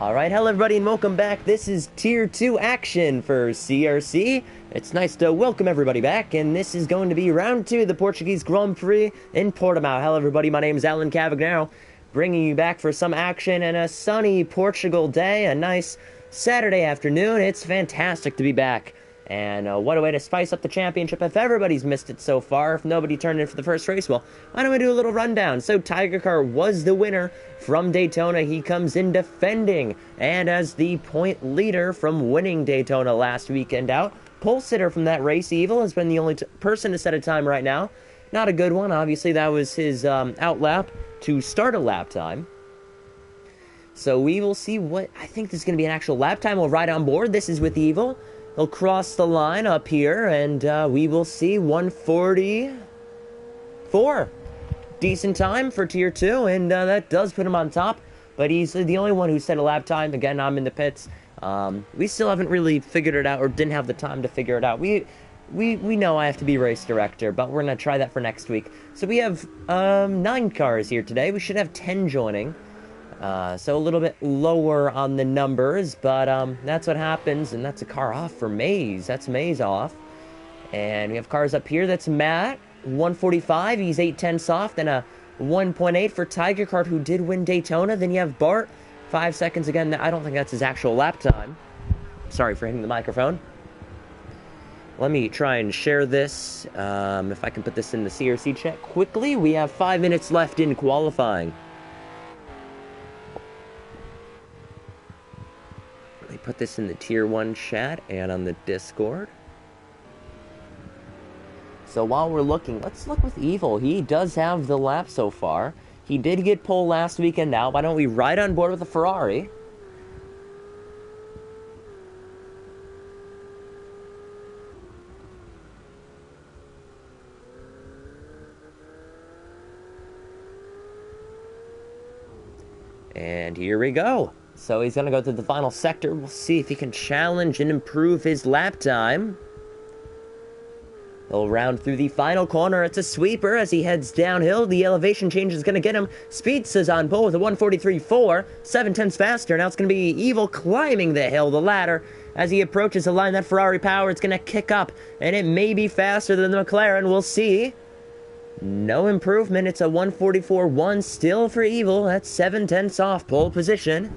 Alright, hello everybody and welcome back. This is Tier 2 action for CRC. It's nice to welcome everybody back, and this is going to be round 2 of the Portuguese Grand Prix in Portimao. Hello everybody, my name is Alan Cavagnaro, bringing you back for some action and a sunny Portugal day, a nice Saturday afternoon. It's fantastic to be back. And what a way to spice up the championship if everybody's missed it so far, if nobody turned in for the first race. Well, why don't we do a little rundown? So Tiger Car was the winner from Daytona. He comes in defending and as the point leader from winning Daytona last weekend out. Pole sitter from that race, Evil, has been the only person to set a time right now. Not a good one, obviously. That was his out lap to start a lap time. So we will see what, I think this is going to be an actual lap time. We'll ride on board. This is with Evil. He'll cross the line up here, and we will see 1:44. Decent time for Tier 2, and that does put him on top. But he's the only one who set a lap time. Again, I'm in the pits. We still haven't really figured it out, or didn't have the time to figure it out. We know I have to be race director, but we're going to try that for next week. So we have 9 cars here today. We should have 10 joining. So a little bit lower on the numbers, but that's what happens, and that's a car off for Maze. That's Maze off. And we have cars up here. That's Matt, 145. He's 8:10 soft, and a 1.8 for Tiger Car, who did win Daytona. Then you have Bart, 5 seconds again. I don't think that's his actual lap time. Sorry for hitting the microphone. Let me try and share this. If I can put this in the CRC chat quickly. We have 5 minutes left in qualifying. Put this in the Tier 1 chat and on the Discord. So while we're looking, let's look with Evil. He does have the lap so far. He did get pole last weekend out. Why don't we ride on board with a Ferrari? And here we go. So he's going to go to the final sector. We'll see if he can challenge and improve his lap time. He'll round through the final corner. It's a sweeper as he heads downhill. The elevation change is going to get him. Speedsta's on pole with a 1:43.4. 7/10 faster. Now it's going to be Evil climbing the hill, the ladder. As he approaches the line, that Ferrari power, it's going to kick up. And it may be faster than the McLaren. We'll see. No improvement. It's a 1:44.1 still for Evil. That's 7/10 soft pole position.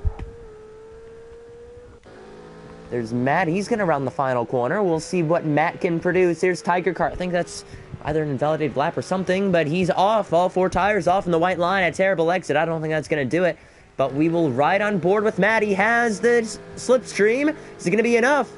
There's Matt. He's going to round the final corner. We'll see what Matt can produce. Here's Tiger Car. I think that's either an invalidated lap or something, but he's off. All 4 tires off in the white line. A terrible exit. I don't think that's going to do it, but we will ride on board with Matt. He has the slipstream. Is it going to be enough?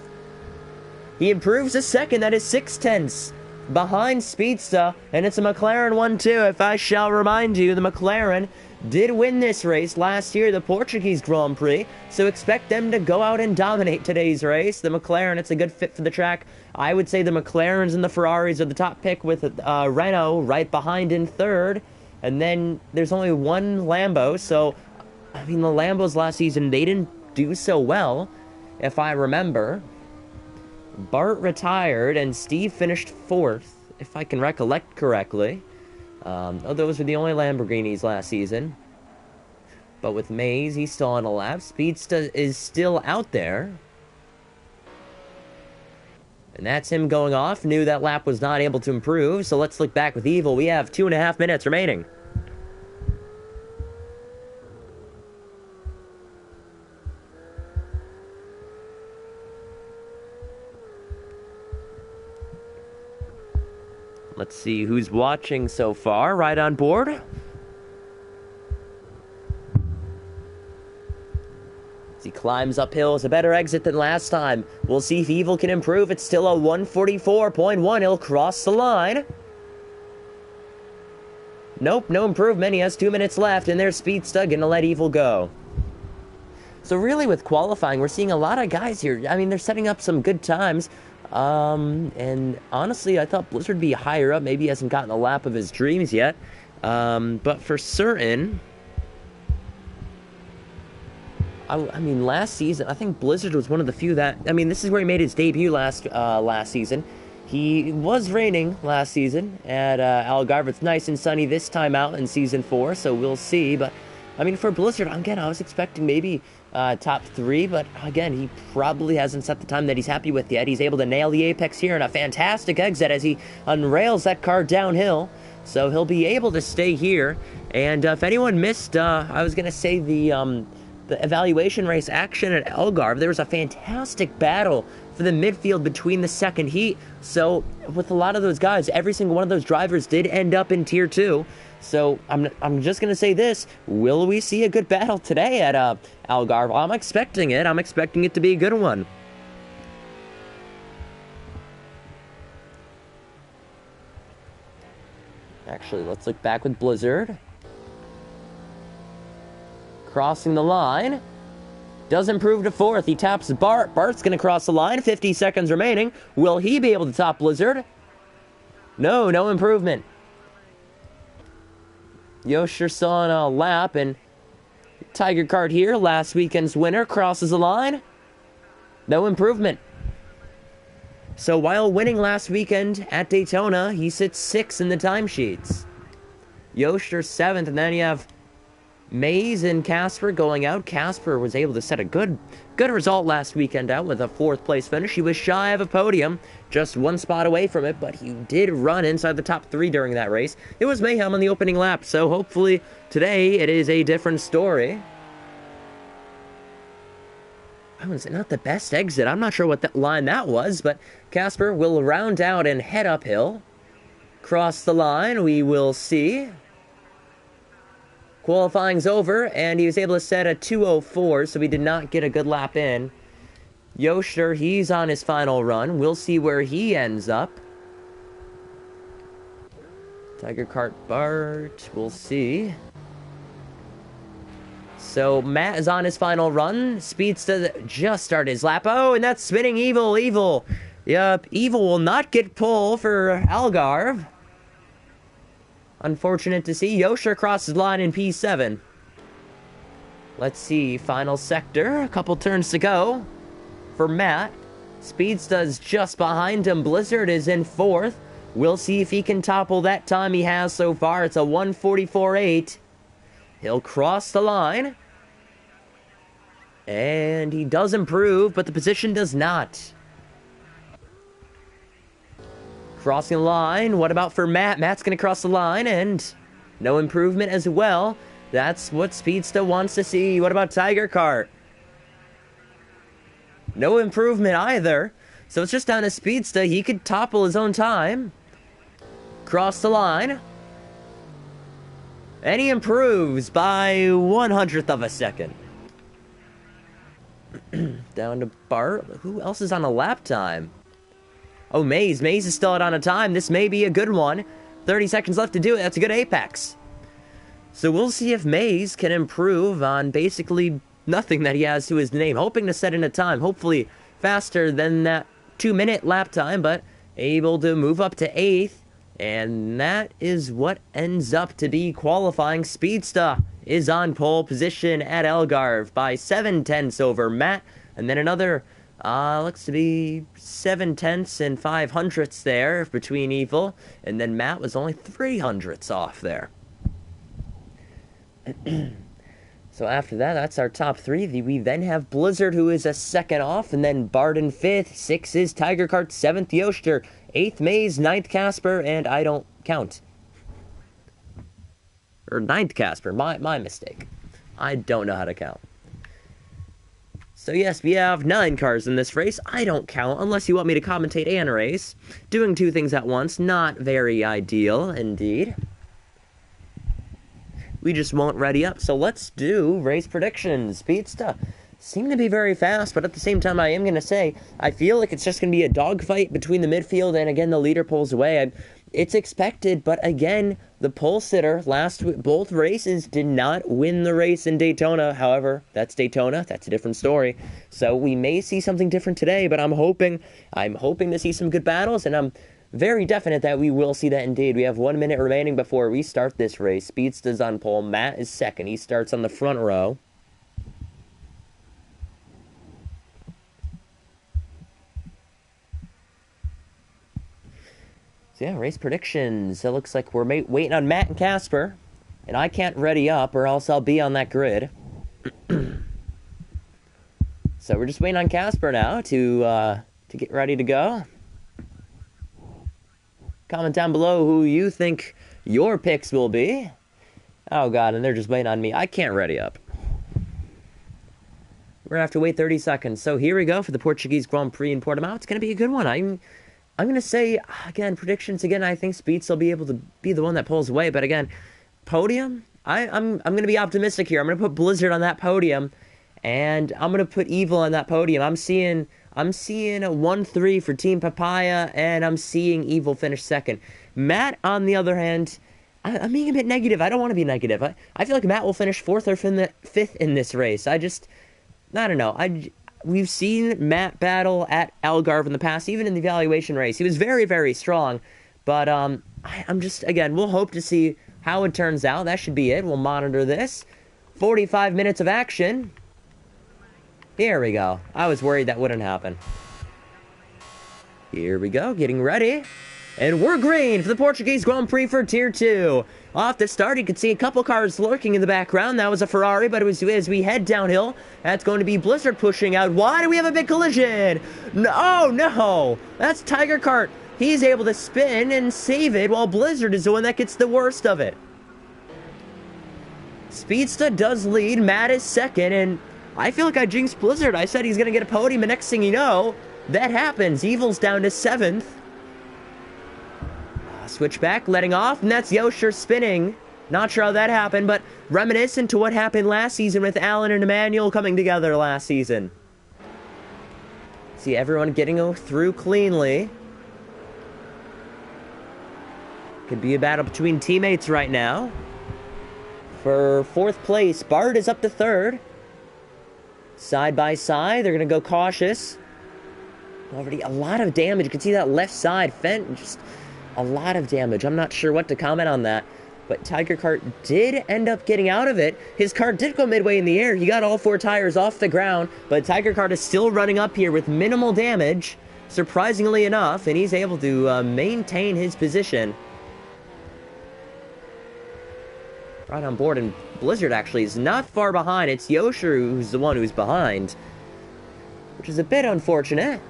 He improves a second. That is 6/10 behind Speedsta, and it's a McLaren 1-2. If I shall remind you, the McLaren did win this race last year, the Portuguese Grand Prix, so expect them to go out and dominate today's race. The McLaren, it's a good fit for the track. I would say the McLarens and the Ferraris are the top pick, with Renault right behind in third, and then there's only one Lambo. So I mean, the Lambos last season, they didn't do so well, if I remember. Bart retired and Steve finished 4th, if I can recollect correctly. Those were the only Lamborghinis last season. But with Maze, he's still on a lap. Speedsta is still out there. And that's him going off. Knew that lap was not able to improve. So let's look back with Evil. We have 2.5 minutes remaining. Let's see who's watching so far. Right on board. As he climbs uphill, it's a better exit than last time. We'll see if Evil can improve. It's still a 1:44.1. He'll cross the line. Nope, no improvement. He has 2 minutes left, and there's Speedsta gonna let Evil go. So really, with qualifying, we're seeing a lot of guys here. I mean, they're setting up some good times. And honestly, I thought Blizzard would be higher up. Maybe he hasn't gotten a lap of his dreams yet. But for certain, I mean, last season, I think Blizzard was one of the few that, I mean, this is where he made his debut last season. He was raining last season at Algarve. It's nice and sunny this time out in Season 4, so we'll see. But, I mean, for Blizzard, again, I was expecting maybe top 3, but again, he probably hasn't set the time that he's happy with yet. He's able to nail the apex here, and a fantastic exit as he unrails that car downhill. So he'll be able to stay here. And if anyone missed, I was going to say the evaluation race action at Algarve, there was a fantastic battle for the midfield between the second heat. So with a lot of those guys, every single one of those drivers did end up in Tier 2. So I'm just going to say this. Will we see a good battle today at Algarve? I'm expecting it. I'm expecting it to be a good one. Actually, let's look back with Blizzard. Crossing the line. Does improve to 4th. He taps Bart. Bart's going to cross the line. 50 seconds remaining. Will he be able to top Blizzard? No improvement. Yosher still on a lap, and Tiger Card here, last weekend's winner, crosses the line. No improvement. So while winning last weekend at Daytona, he sits 6th in the timesheets. Yosher 7th, and then you have Mays and Casper going out. Casper was able to set a good result last weekend out with a 4th place finish. He was shy of a podium, just 1 spot away from it, but he did run inside the top 3 during that race. It was mayhem on the opening lap, so hopefully today it is a different story. I wouldn't say not the best exit. I'm not sure what that line that was, but Casper will round out and head uphill. Cross the line, we will see. Qualifying's over, and he was able to set a 2:04, so he did not get a good lap in. Yosher, he's on his final run. We'll see where he ends up. Tiger Kart Bart, we'll see. So Matt is on his final run. Speedster just started his lap. Oh, and that's spinning Evil. Yep, Evil will not get pole for Algarve. Unfortunate to see. Yosher crosses the line in P7. Let's see. Final sector. A couple turns to go for Matt. Speedsta's just behind him. Blizzard is in 4th. We'll see if he can topple that time he has so far. It's a 1:44.8. He'll cross the line. And he does improve, but the position does not. Crossing the line. What about for Matt? Matt's going to cross the line, and no improvement as well. That's what Speedsta wants to see. What about Tiger Kart? No improvement either. So it's just down to Speedsta. He could topple his own time. Cross the line. And he improves by 1/100th of a second. Down to Bart. Who else is on a lap time? Oh, Mays. Mays is still out on a time. This may be a good one. 30 seconds left to do it. That's a good apex. So we'll see if Mays can improve on basically nothing that he has to his name. Hoping to set in a time. Hopefully faster than that 2-minute lap time. But able to move up to 8th. And that is what ends up to be qualifying. Speedsta is on pole position at Algarve by 7/10 over Matt. And then another, looks to be 7/10 and 5/100 there between Evil. And then Matt was only 3/100 off there. So after that, that's our top 3. We then have Blizzard, who is a 2nd off. And then Bart in 5th. 6th is Tiger Kart. 7th, Yosher. 8th, Maze. 9th, Casper. And I don't count. Or 9th, Casper. My mistake. I don't know how to count. So yes, we have 9 cars in this race. I don't count unless you want me to commentate and race. Doing 2 things at once, not very ideal indeed. We just won't ready up. So let's do race predictions. Speedsta seem to be very fast, but at the same time, I am going to say, I feel like it's just going to be a dogfight between the midfield, and again, the leader pulls away. It's expected, but again, the pole sitter both races did not win the race in Daytona. However, that's Daytona. That's a different story. So we may see something different today, but I'm hoping to see some good battles, and I'm very definite that we will see that indeed. We have 1 minute remaining before we start this race. Speedsta's on pole. Matt is 2nd. He starts on the front row. So yeah, race predictions. It looks like we're waiting on Matt and Casper. And I can't ready up or else I'll be on that grid. So we're just waiting on Casper now to get ready to go. Comment down below who you think your picks will be. Oh god, and they're just waiting on me. I can't ready up. We're gonna have to wait 30 seconds. So here we go for the Portuguese Grand Prix in Portimao. It's gonna be a good one. I'm gonna say again, predictions again. I think Speeds will be able to be the one that pulls away. But again, podium. I'm gonna be optimistic here. I'm gonna put Blizzard on that podium, and I'm gonna put Evil on that podium. I'm seeing a 1-3 for Team Papaya, and I'm seeing Evil finish second. Matt, on the other hand, I'm being a bit negative. I don't want to be negative. I feel like Matt will finish 4th or 5th in this race. I don't know. We've seen Matt battle at Algarve in the past, even in the evaluation race. He was very, very strong. But I'm just, again, we'll hope to see how it turns out. That should be it. We'll monitor this. 45 minutes of action. Here we go. I was worried that wouldn't happen. Here we go, getting ready. And we're green for the Portuguese Grand Prix for Tier 2. Off the start, you can see a couple cars lurking in the background. That was a Ferrari, but it was as we head downhill. That's going to be Blizzard pushing out. Why do we have a big collision? No, oh, no. That's Tiger Kart. He's able to spin and save it, while Blizzard is the one that gets the worst of it. Speedsta does lead. Matt is second, and I feel like I jinxed Blizzard. I said he's going to get a podium, and next thing you know, that happens. Evil's down to 7th. Switch back, letting off, and that's Yosher spinning. Not sure how that happened, but reminiscent to what happened last season with Alan and Emmanuel coming together last season. See everyone getting through cleanly. Could be a battle between teammates right now. For 4th place, Bart is up to 3rd. Side by side, they're going to go cautious. Already a lot of damage. You can see that left side fence, just a lot of damage. I'm not sure what to comment on that. But Tiger Kart did end up getting out of it. His car did go midway in the air. He got all 4 tires off the ground. But Tiger Kart is still running up here with minimal damage, surprisingly enough. And he's able to maintain his position. Right on board. And Blizzard actually is not far behind. It's Yosher who's the one who's behind, which is a bit unfortunate.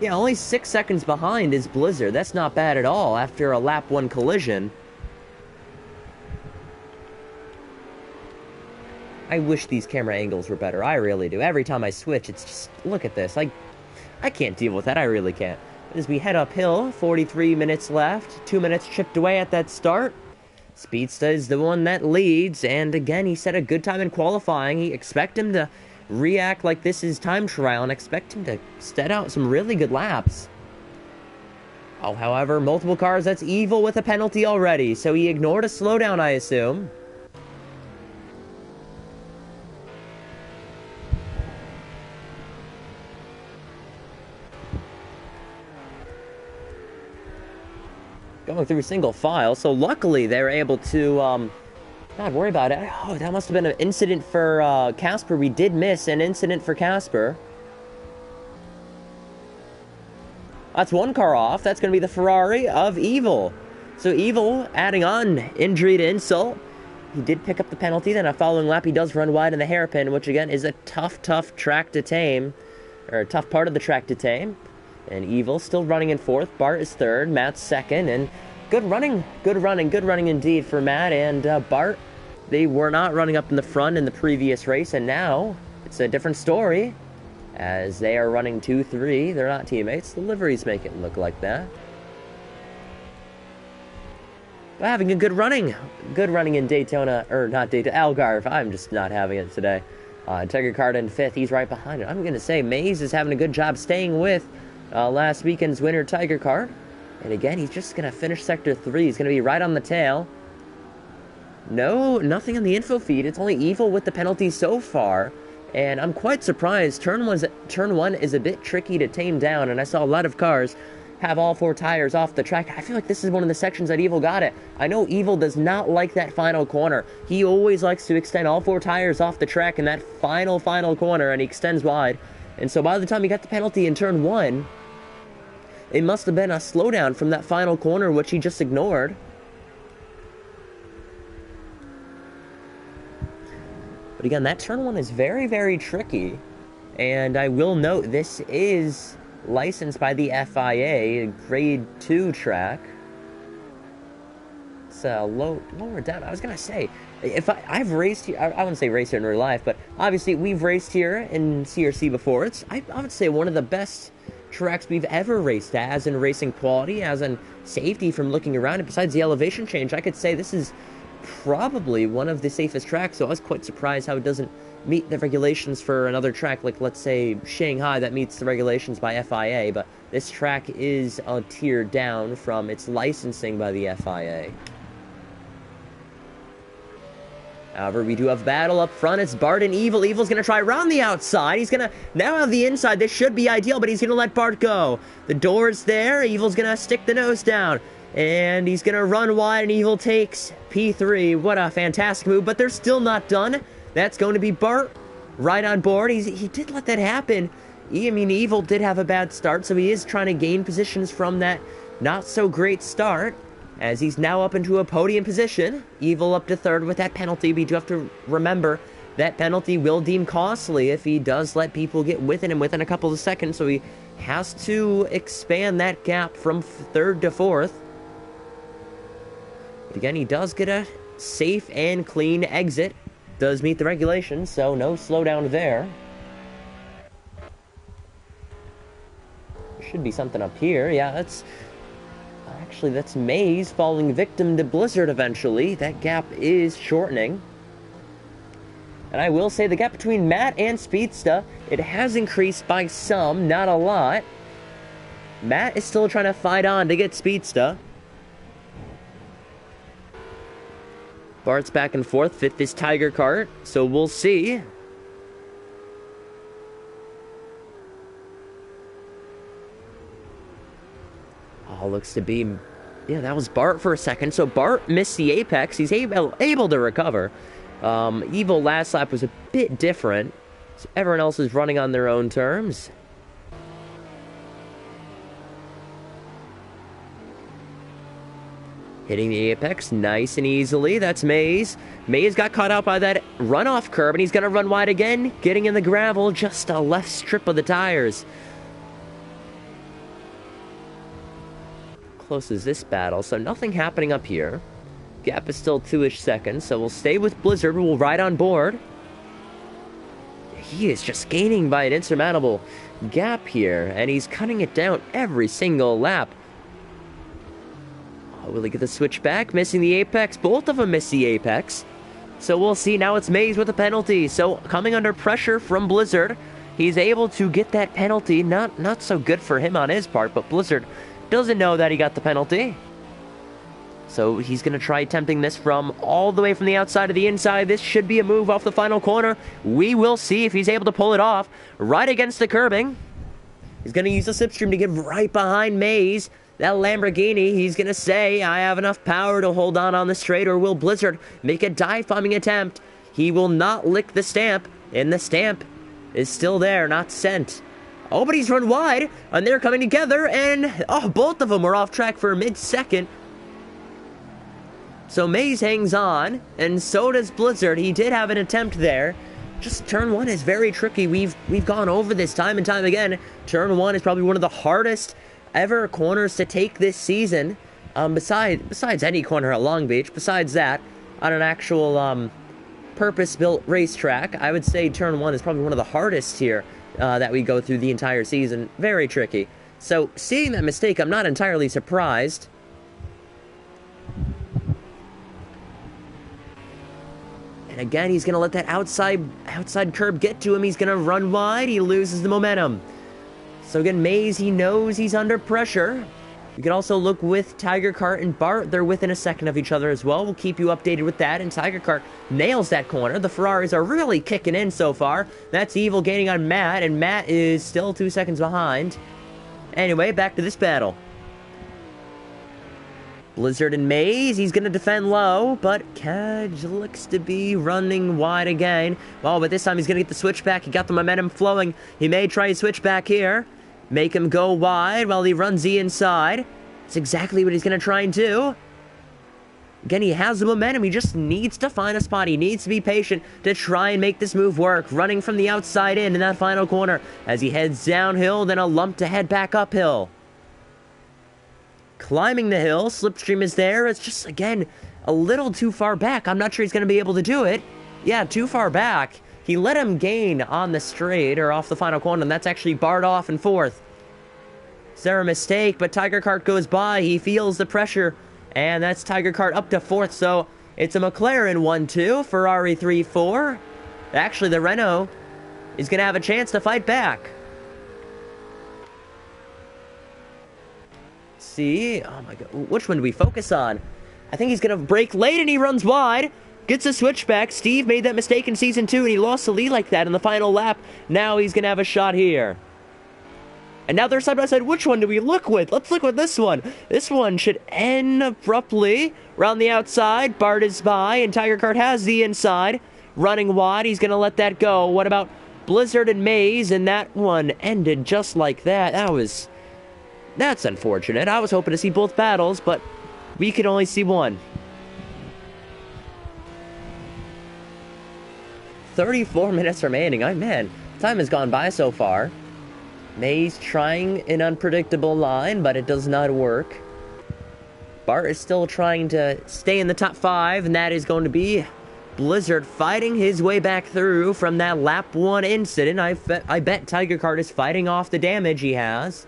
Yeah, only 6 seconds behind is Blizzard. That's not bad at all after a lap 1 collision. I wish these camera angles were better. I really do. Every time I switch, it's just, look at this. I can't deal with that. I really can't. As we head uphill, 43 minutes left. 2 minutes chipped away at that start. Speedsta is the one that leads. And again, he set a good time in qualifying. He expect him to react like this is time trial and expect him to set out some really good laps. Oh, however, multiple cars, that's Evil with a penalty already, so he ignored a slowdown, I assume. Going through single file, so luckily they were able to not worry about it. Oh, that must have been an incident for Casper. We did miss an incident for Casper. That's 1 car off. That's going to be the Ferrari of Evil. So Evil adding on injury to insult. He did pick up the penalty. Then a following lap, he does run wide in the hairpin, which again is a tough track to tame. Or a tough part of the track to tame. And Evil still running in 4th. Bart is 3rd. Matt's 2nd. And good running indeed for Matt and Bart. They were not running up in the front in the previous race, and now it's a different story, as they are running 2-3. They're not teammates. The liveries make it look like that. But having a good running in Daytona, or not Daytona, Algarve. I'm just not having it today. Tiger Kart in 5th. He's right behind it. I'm going to say Maze is having a good job staying with last weekend's winner, Tiger Kart. And again, he's just going to finish Sector 3. He's going to be right on the tail. No, nothing on the info feed. It's only Evil with the penalty so far. And I'm quite surprised. Turn 1 is a bit tricky to tame down. And I saw a lot of cars have all 4 tires off the track. I feel like this is one of the sections that Evil got it. I know Evil does not like that final corner. He always likes to extend all 4 tires off the track in that final corner. And he extends wide. And so by the time he got the penalty in turn 1, it must have been a slowdown from that final corner, which he just ignored. But again, that turn one is very, very tricky. And I will note, this is licensed by the FIA, a grade 2 track. It's lower down. I was going to say, if I've raced here, I wouldn't say raced here in real life, but obviously we've raced here in CRC before. It's, I would say, one of the best tracks we've ever raced at, as in racing quality, as in safety from looking around. And besides the elevation change, I could say this is probably one of the safest tracks, so I was quite surprised how it doesn't meet the regulations for another track, like, let's say, Shanghai, that meets the regulations by FIA, but this track is a tier down from its licensing by the FIA. However, we do have battle up front. It's Bart and Evil. Evil's going to try around the outside. He's going to now have the inside. This should be ideal, but he's going to let Bart go. The door's there. Evil's going to stick the nose down. And he's going to run wide, and Evil takes P3. What a fantastic move, but they're still not done. That's going to be Bart right on board. He did let that happen. I mean, Evil did have a bad start, so he is trying to gain positions from that not-so-great start, as he's now up into a podium position. Evil up to third with that penalty. We do have to remember that penalty will deem costly if he does let people get within him within a couple of seconds, so he has to expand that gap from third to fourth. But again, he does get a safe and clean exit. Does meet the regulations, so no slowdown there. There should be something up here. Yeah, that's Maze falling victim to Blizzard eventually. That gap is shortening. And I will say the gap between Matt and Speedsta, it has increased by some, not a lot. Matt is still trying to fight on to get Speedsta. Bart's back and forth, fit this Tiger Kart, so we'll see. Oh, looks to be... yeah, that was Bart for a second. So Bart missed the apex. He's able to recover. Evil last lap was a bit different. So everyone else is running on their own terms. Hitting the apex nice and easily. That's Maze. Maze got caught out by that runoff curb, and he's going to run wide again. Getting in the gravel, just a left strip of the tires. Close is this battle, so nothing happening up here. Gap is still 2-ish seconds, so we'll stay with Blizzard. We'll ride on board. He is just gaining by an insurmountable gap here, and he's cutting it down every single lap. Oh, will he get the switch back? Missing the apex. Both of them miss the apex. So we'll see. Now it's Maze with a penalty. So coming under pressure from Blizzard, he's able to get that penalty. Not so good for him on his part, but Blizzard doesn't know that he got the penalty. So he's going to try attempting this from all the way from the outside to the inside. This should be a move off the final corner. We will see if he's able to pull it off. Right against the curbing. He's going to use the slipstream to get right behind Maze. That Lamborghini, he's going to say, I have enough power to hold on the straight, or will Blizzard make a dive-bombing attempt? He will not lick the stamp, and the stamp is still there, not sent. Oh, but he's run wide, and they're coming together, and both of them are off track for a mid-second. So Maze hangs on, and so does Blizzard. He did have an attempt there. Just turn one is very tricky. We've gone over this time and time again. Turn one is probably one of the hardest ever corners to take this season. Besides any corner at Long Beach, besides that, on an actual purpose-built racetrack, I would say turn one is probably one of the hardest here that we go through the entire season. Very tricky. So, seeing that mistake, I'm not entirely surprised. And again, he's going to let that outside curb get to him. He's going to run wide. He loses the momentum. So again, Maze, he knows he's under pressure. You can also look with Tiger Kart and Bart. They're within a second of each other as well. We'll keep you updated with that. And Tiger Kart nails that corner. The Ferraris are really kicking in so far. That's Evil gaining on Matt, and Matt is still 2 seconds behind. Anyway, back to this battle. Blizzard and Maze, he's going to defend low, but Kaj looks to be running wide again. Well, but this time he's going to get the switchback. He got the momentum flowing. He may try a switchback here. Make him go wide while he runs the inside. That's exactly what he's going to try and do. Again, he has the momentum. He just needs to find a spot. He needs to be patient to try and make this move work. Running from the outside in that final corner as he heads downhill, then a lump to head back uphill. Climbing the hill. Slipstream is there. It's just, again, a little too far back. I'm not sure he's going to be able to do it. Yeah, too far back. He let him gain on the straight or off the final corner, and that's actually barred off in fourth. Is there a mistake? But Tiger Kart goes by. He feels the pressure. And that's Tiger Kart up to fourth, so it's a McLaren 1-2, Ferrari 3-4. Actually, the Renault is going to have a chance to fight back. Let's see, oh my god, which one do we focus on? I think he's going to brake late and he runs wide. Gets a switchback. Steve made that mistake in Season 2 and he lost the lead like that in the final lap. Now he's going to have a shot here. And now they're side by side. Which one do we look with? Let's look with this one. This one should end abruptly. Around the outside. Bart is by. And Tiger Kart has the inside. Running wide. He's going to let that go. What about Blizzard and Maze? And that one ended just like that. That's unfortunate. I was hoping to see both battles, but we could only see one. 34 minutes remaining. Man, time has gone by so far. Maze trying an unpredictable line, but it does not work. Bart is still trying to stay in the top 5, and that is going to be Blizzard fighting his way back through from that lap 1 incident. I bet Tiger Kart is fighting off the damage he has.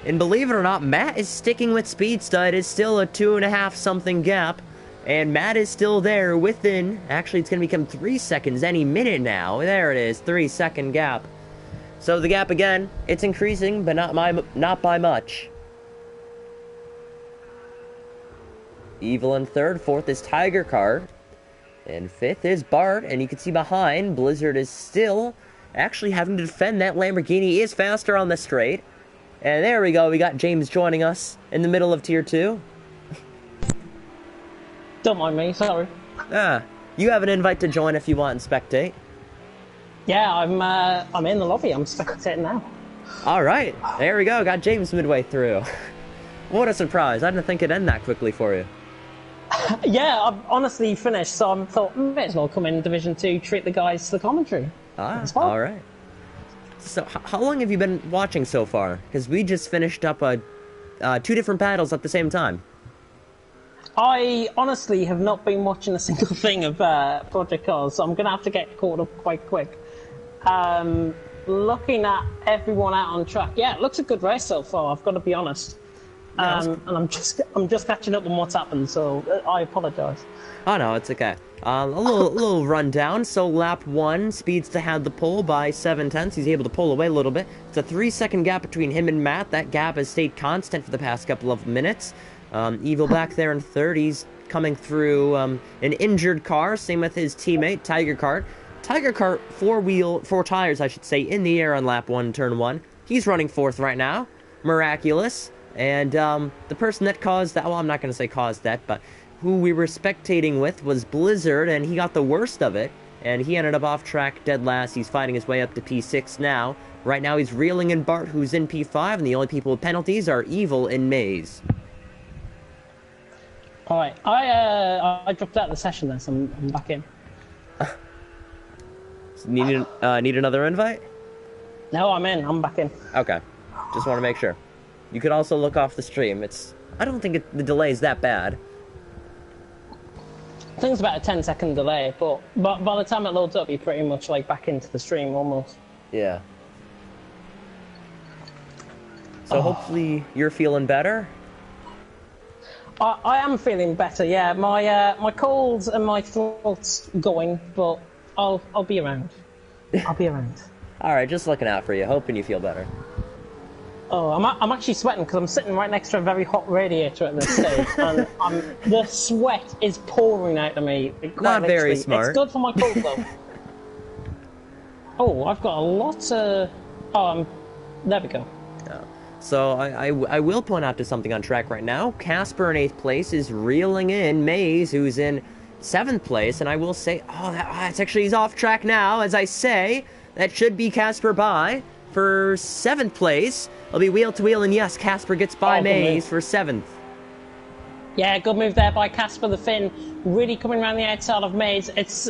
And believe it or not, Matt is sticking with Speed Stud. It's still a 2.5 something gap. And Matt is still there within, actually it's going to become 3 seconds any minute now. There it is, 3-second gap. So the gap again, it's increasing, but not by much. Evil in third, fourth is Tiger Kart, and fifth is Bart. And you can see behind, Blizzard is still actually having to defend that Lamborghini. He is faster on the straight. And there we go, we got James joining us in the middle of Tier 2. Don't mind me, sorry. You have an invite to join if you want and spectate. Yeah, I'm in the lobby. I'm spectating now. All right, there we go. Got James midway through. What a surprise! I didn't think it'd end that quickly for you. Yeah, I've honestly finished, so I thought may as well come in Division 2, treat the guys to the commentary. All right. So, how long have you been watching so far? Because we just finished up 2 different battles at the same time. I honestly have not been watching a single thing of Project Cars, so I'm going to have to get caught up quite quick. Looking at everyone out on track, yeah, it looks a good race so far, I've got to be honest. And I'm just catching up on what's happened, so I apologise. Oh no, it's okay. A little rundown. So lap 1, Speedster had the pole by 7/10. He's able to pull away a little bit. It's a 3-second gap between him and Matt. That gap has stayed constant for the past couple of minutes. Evil back there in third. He's coming through an injured car. Same with his teammate, Tiger Kart. Tiger Kart, 4 tires, I should say, in the air on lap 1, turn 1. He's running fourth right now. Miraculous. And the person that caused that, well, I'm not going to say caused that, but who we were spectating with was Blizzard, and he got the worst of it. And he ended up off track dead last. He's fighting his way up to P6 now. Right now he's reeling in Bart, who's in P5, and the only people with penalties are Evil and Maze. Alright, I dropped out of the session then, so I'm back in. Need another invite? No, I'm in. I'm back in. Okay. Just want to make sure. You could also look off the stream. I don't think the delay is that bad. I think it's about a 10-second delay, but by the time it loads up, you're pretty much like back into the stream almost. Yeah. So hopefully you're feeling better. I am feeling better. Yeah, my colds and my throat's going, but I'll be around. I'll be around. All right, just looking out for you, hoping you feel better. Oh, I'm actually sweating because I'm sitting right next to a very hot radiator at this stage, and the sweat is pouring out of me. Not very smart. It's good for my cold though. Oh, I've got a lot of. There we go. So I will point out to something on track right now. Casper in 8th place is reeling in Maze, who's in 7th place, and I will say, that's actually, he's off track now. As I say, that should be Casper by for 7th place. It'll be wheel to wheel, and yes, Casper gets by Maze for 7th. Yeah, good move there by Casper the Finn, really coming around the outside of Maze. It's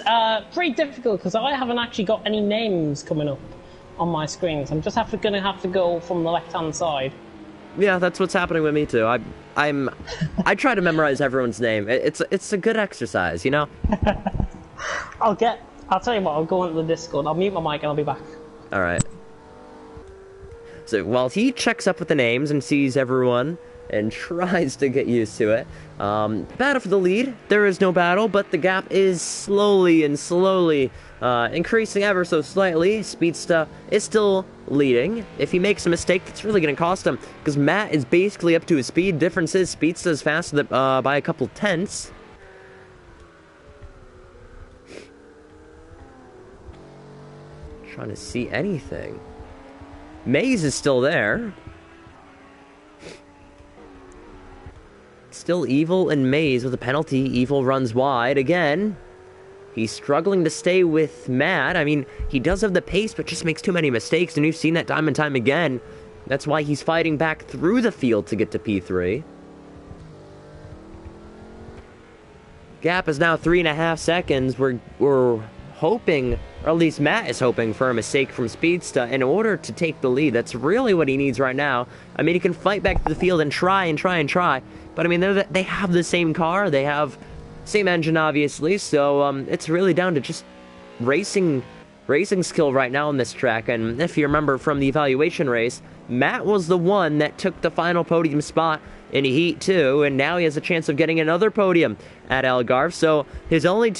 pretty difficult because I haven't actually got any names coming up on my screen, so I'm just going to have to go from the left-hand side. Yeah, that's what's happening with me too. I try to memorize everyone's name. It's a good exercise, you know? I'll tell you what, I'll go into the Discord, I'll mute my mic and I'll be back. Alright. So while he checks up with the names and sees everyone and tries to get used to it, battle for the lead. There is no battle, but the gap is slowly increasing ever so slightly. Speedsta is still leading. If he makes a mistake, that's really going to cost him, because Matt is basically up to his speed. Difference is Speedsta is faster by a couple tenths. Trying to see anything. Maze is still there. Still Evil and Maze with a penalty. Evil runs wide again. He's struggling to stay with Matt. I mean, he does have the pace, but just makes too many mistakes, and we've seen that time and time again. That's why he's fighting back through the field to get to P3. Gap is now 3.5 seconds. We're hoping, or at least Matt is hoping, for a mistake from Speedsta in order to take the lead. That's really what he needs right now. I mean, he can fight back to the field and try. But I mean, they have the same car. They have same engine, obviously. So it's really down to just racing skill right now on this track. And if you remember from the evaluation race, Matt was the one that took the final podium spot in Heat 2, and now he has a chance of getting another podium at Algarve. So his only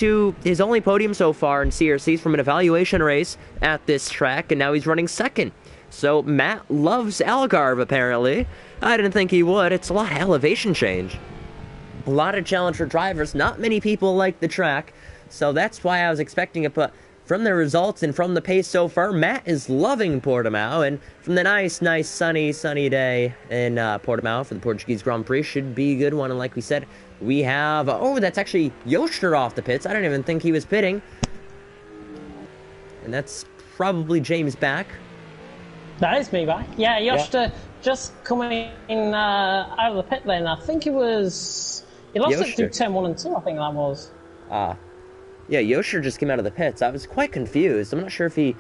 podium so far in CRC is from an evaluation race at this track, and now he's running second. So Matt loves Algarve, apparently. I didn't think he would. It's a lot of elevation change. A lot of challenge for drivers. Not many people like the track, so that's why I was expecting it, but from the results and from the pace so far, Matt is loving Portimao, and from the nice, sunny day in Portimao for the Portuguese Grand Prix, should be a good one. And like we said, we have... Oh, that's actually Yoster off the pits. I didn't even think he was pitting. And that's probably James back. That is me back. Yeah, Yoster just coming in out of the pit lane. I think it was... He lost it through turn 1 and 2, I think that was. Yeah, Yoster just came out of the pits. I was quite confused. I'm not sure if he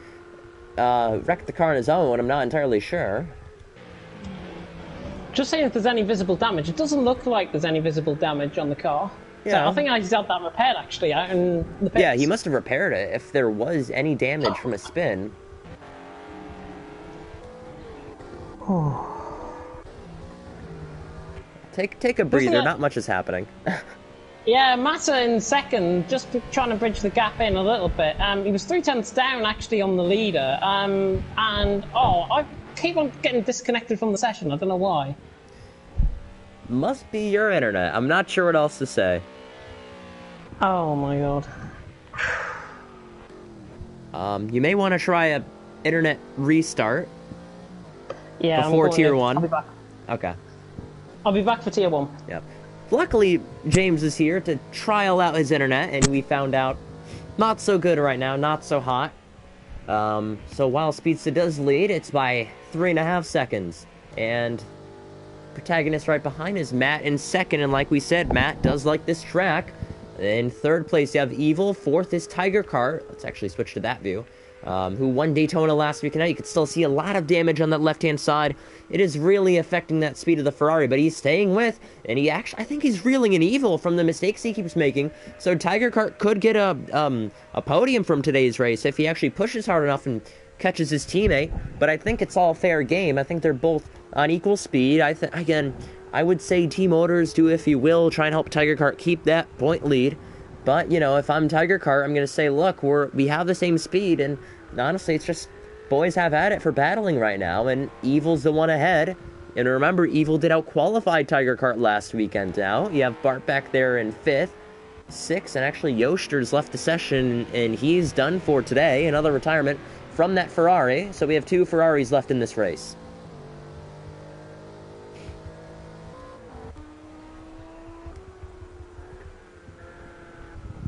wrecked the car on his own. I'm not entirely sure. Just seeing if there's any visible damage. It doesn't look like there's any visible damage on the car. Yeah. So I think he's had that repaired, actually, out in the pits. Yeah, he must have repaired it if there was any damage from a spin. Take a breather. Not much is happening. Yeah, Massa in second, just trying to bridge the gap in a little bit. He was 3 tenths down, actually, on the leader. I keep on getting disconnected from the session. I don't know why. Must be your internet. I'm not sure what else to say. Oh, my God. You may want to try a internet restart. Yeah, before Tier 1. I'll be back. Okay. I'll be back for Tier 1. Yep. Luckily, James is here to trial out his internet, and we found out not so good right now, not so hot. So while Speedsta does lead, it's by 3.5 seconds. And protagonist right behind is Matt in second, and like we said, Matt does like this track. In third place, you have Evil. Fourth is Tiger Kart. Let's actually switch to that view. Who won Daytona last week, and now you can still see a lot of damage on that left-hand side. It is really affecting that speed of the Ferrari, but he's staying with, and I think he's reeling in Evil from the mistakes he keeps making. So Tiger Kart could get a podium from today's race if he actually pushes hard enough and catches his teammate, but I think it's all fair game. I think they're both on equal speed. Again, I would say Team Motors, do if you will, try and help Tiger Kart keep that point lead. But, you know, if I'm Tiger Kart, I'm going to say, look, we have the same speed, and honestly, it's just boys have at it for battling right now, and Evil's the one ahead. And remember, Evil did out-qualify Tiger Kart last weekend now. You have Bart back there in 5th, 6th, and actually Yoster's left the session, and he's done for today. Another retirement from that Ferrari, so we have 2 Ferraris left in this race.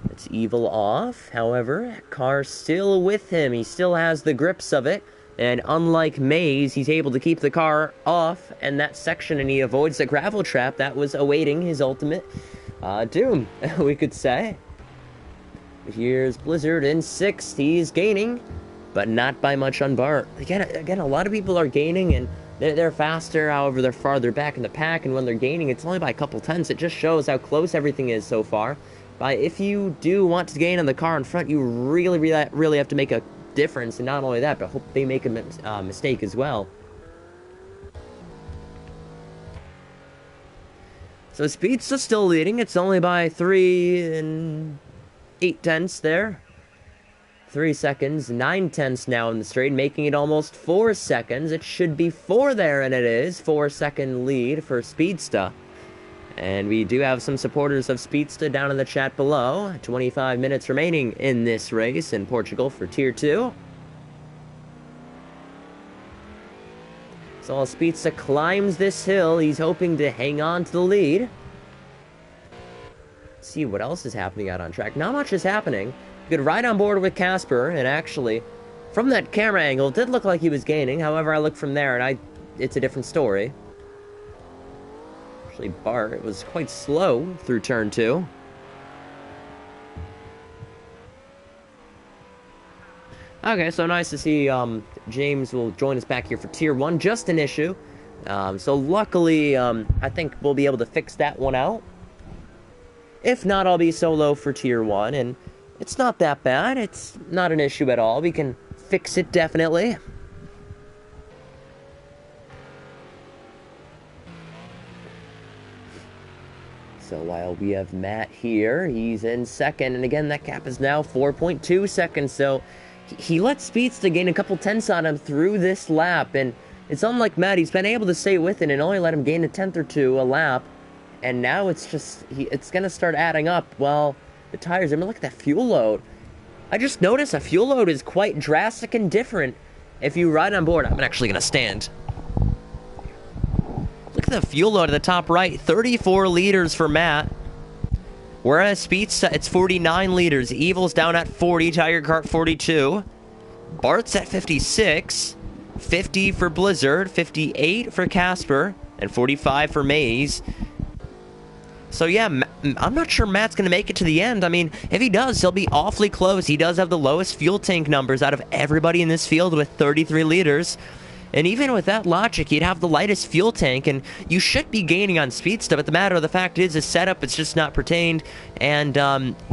It's Evil off, however, car still with him. He still has the grips of it. And unlike Mays, he's able to keep the car off and that section, and he avoids the gravel trap that was awaiting his ultimate doom, we could say. Here's Blizzard in 6th. He's gaining, but not by much on Bart. Again, a lot of people are gaining, and they're faster. However, they're farther back in the pack, and when they're gaining, it's only by a couple tenths. It just shows how close everything is so far. But if you do want to gain on the car in front, you really have to make a difference, and not only that, but hope they make a mistake as well. So Speed's still leading. It's only by 3 8/10 there. 3 seconds, 9/10 now in the straight, making it almost 4 seconds. It should be 4 there, and it is. 4-second lead for Speedsta. And we do have some supporters of Speedsta down in the chat below. 25 minutes remaining in this race in Portugal for Tier 2. So as Speedsta climbs this hill, he's hoping to hang on to the lead. Let's see what else is happening out on track. Not much is happening. You could ride on board with Casper, and actually, from that camera angle, it did look like he was gaining. However, I looked from there, and it's a different story. Actually, Bart was quite slow through turn 2. Okay, so nice to see James will join us back here for Tier 1. Just an issue. So luckily, I think we'll be able to fix that one out. If not, I'll be solo for Tier 1, and it's not that bad. It's not an issue at all. We can fix it, definitely. So while we have Matt here, he's in 2nd, and again, that gap is now 4.2 seconds, so he let Speedsta gain a couple tenths on him through this lap, and it's unlike Matt. He's been able to stay with it and only let him gain a tenth or two a lap, and now it's just, it's going to start adding up. Well, the tires, I mean, look at that fuel load. I just noticed a fuel load is quite drastic and different if you ride on board. I'm actually going to stand. Look at the fuel load at the top right, 34 liters for Matt. Whereas Speedsta, it's 49 liters. Evil's down at 40, Tiger Kart 42. Bart's at 56. 50 for Blizzard, 58 for Casper, and 45 for Maze. So yeah, I'm not sure Matt's going to make it to the end. I mean, if he does, he'll be awfully close. He does have the lowest fuel tank numbers out of everybody in this field with 33 liters. And even with that logic, you'd have the lightest fuel tank, and you should be gaining on Speedsta, but the matter of the fact is, his setup is just not pertained, and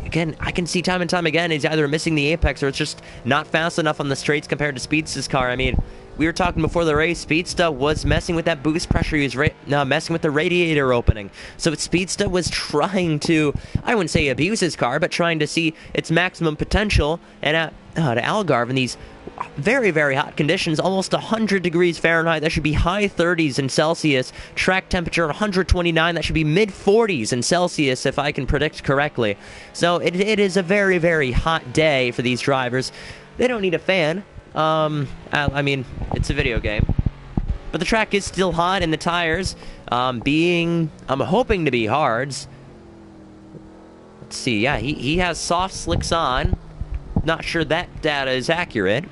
again, I can see time and time again, he's either missing the apex, or it's just not fast enough on the straights compared to Speedsta's car. I mean, we were talking before the race, Speedsta was messing with that boost pressure, he was messing with the radiator opening, so Speedsta was trying to, I wouldn't say abuse his car, but trying to see its maximum potential, and at Algarve, in these very, very hot conditions, almost 100 degrees Fahrenheit, that should be high 30s in Celsius, track temperature 129, that should be mid 40s in Celsius if I can predict correctly. So it is a very, very hot day for these drivers. They don't need a fan. I mean, it's a video game. But the track is still hot, and the tires I'm hoping to be hards. Let's see, yeah, he has soft slicks on. Not sure that data is accurate.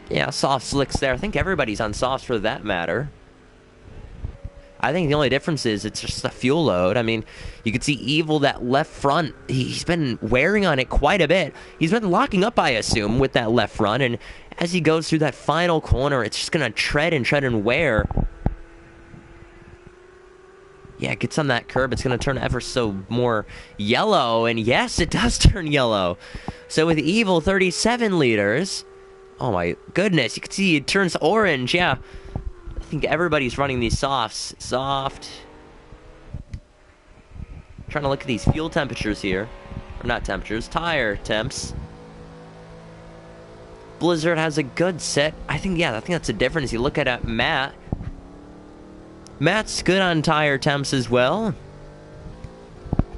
Yeah, soft slicks there. I think everybody's on softs for that matter. I think the only difference is it's just the fuel load. I mean, you can see Evil, that left front, he's been wearing on it quite a bit. He's been locking up, I assume, with that left front, and as he goes through that final corner, it's just going to tread and wear. Yeah, it gets on that curb, it's going to turn ever so more yellow, and yes, it does turn yellow. So with Evil, 37 liters. Oh my goodness, you can see it turns orange, yeah. I think everybody's running these softs. Soft. Trying to look at these fuel temperatures here. Or not temperatures, tire temps. Blizzard has a good set. I think that's the difference. You look at Matt. Matt's good on tire temps as well.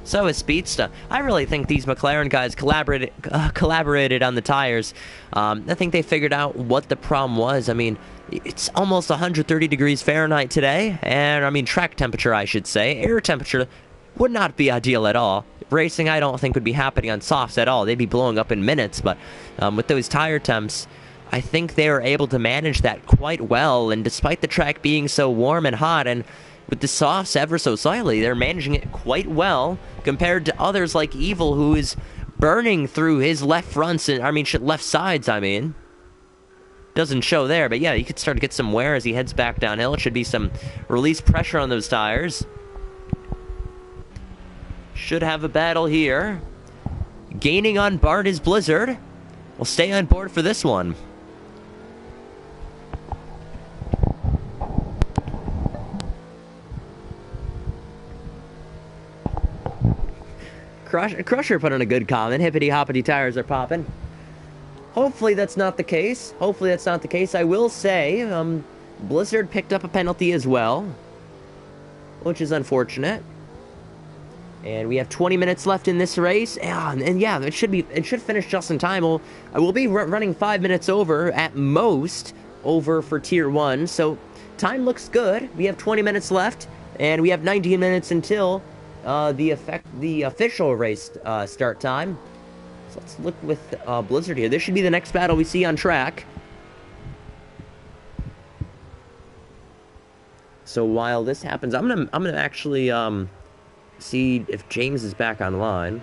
So is Speedsta. I really think these McLaren guys collaborated on the tires. I think they figured out what the problem was. I mean, it's almost 130 degrees Fahrenheit today, and I mean track temperature, I should say. Air temperature would not be ideal at all. racing I don't think would be happening on softs at all. They'd be blowing up in minutes, but with those tire temps, I think they were able to manage that quite well, and despite the track being so warm and hot, and with the softs ever so slightly, they're managing it quite well compared to others like Evil, who is burning through his left fronts, and left sides, Doesn't show there, but yeah, you could start to get some wear as he heads back downhill. It should be some release pressure on those tires. Should have a battle here. Gaining on Bart is Blizzard. We'll stay on board for this one. Crusher put in a good comment. Hippity hoppity tires are popping. Hopefully that's not the case. I will say, Blizzard picked up a penalty as well, which is unfortunate. And we have 20 minutes left in this race. And yeah, it should finish just in time. I will be running 5 minutes over at most over for Tier 1. So time looks good. We have 20 minutes left, and we have 19 minutes until the official race start time. So let's look with Blizzard here. This should be the next battle we see on track. So while this happens, I'm gonna actually see if James is back online.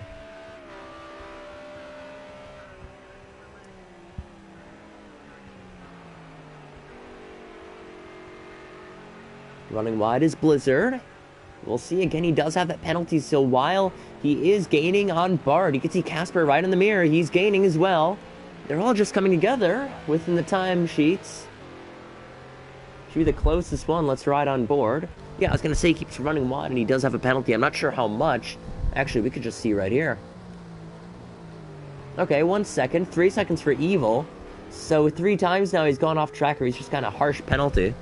Running wide is Blizzard. We'll see. Again, he does have that penalty, so while he is gaining on Bart, you can see Casper right in the mirror. He's gaining as well. They're all just coming together within the time sheets. Should be the closest one. Let's ride on board. Yeah, I was going to say he keeps running wide, and he does have a penalty. I'm not sure how much. Actually, we could just see right here. Okay, 1 second. 3 seconds for Evil. So 3 times now he's gone off track, or he's just got a harsh penalty.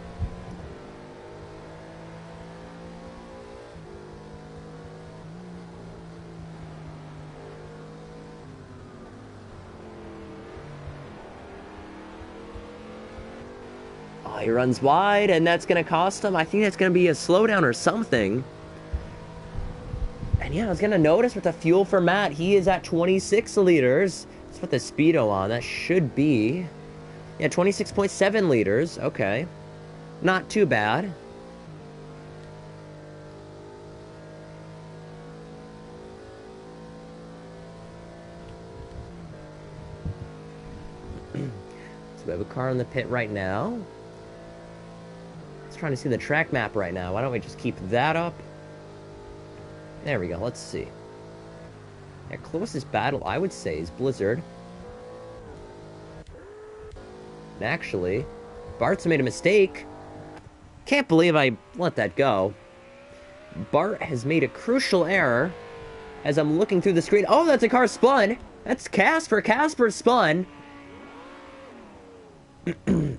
He runs wide, and that's going to cost him. I think that's going to be a slowdown or something. And yeah, I was going to notice with the fuel for Matt, he is at 26 liters. Let's put the speedo on. That should be... yeah, 26.7 liters. Okay. Not too bad. So we have a car in the pit right now. Trying to see the track map right now. Why don't we just keep that up? There we go. Let's see. Yeah, closest battle, I would say, is Blizzard. And actually, Bart's made a mistake. Can't believe I let that go. Bart has made a crucial error as I'm looking through the screen. Oh, that's a car spun. That's Casper. Casper spun.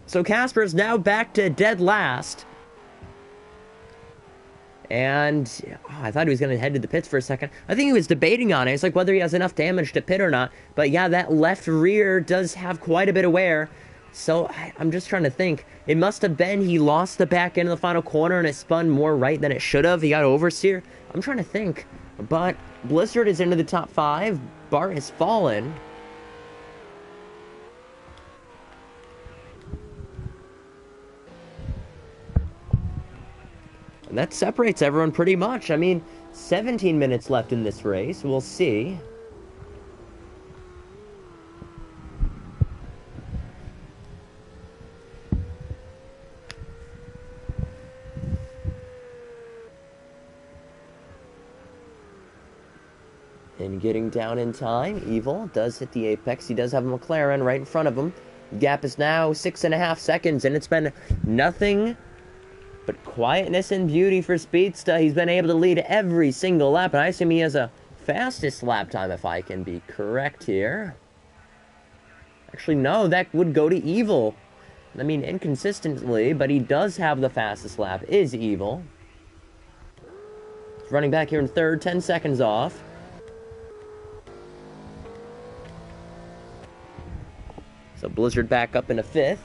So Casper is now back to dead last. And I thought he was going to head to the pits for a second. I think he was debating on it. It's like whether he has enough damage to pit or not. But yeah, that left rear does have quite a bit of wear. So I'm just trying to think. It must have been he lost the back end of the final corner and it spun more right than it should have. He got oversteer. I'm trying to think. But Blizzard is into the top 5. Bart has fallen. And that separates everyone pretty much. 17 minutes left in this race. We'll see. And getting down in time, Evil does hit the apex. He does have a McLaren right in front of him. The gap is now 6.5 seconds, and it's been nothing but quietness and beauty for Speedsta. He's been able to lead every single lap, and I assume he has a fastest lap time, if I can be correct here. Actually, no, that would go to Evil. Inconsistently, but he does have the fastest lap, is Evil. He's running back here in third, 10 seconds off. So Blizzard back up in a 5th.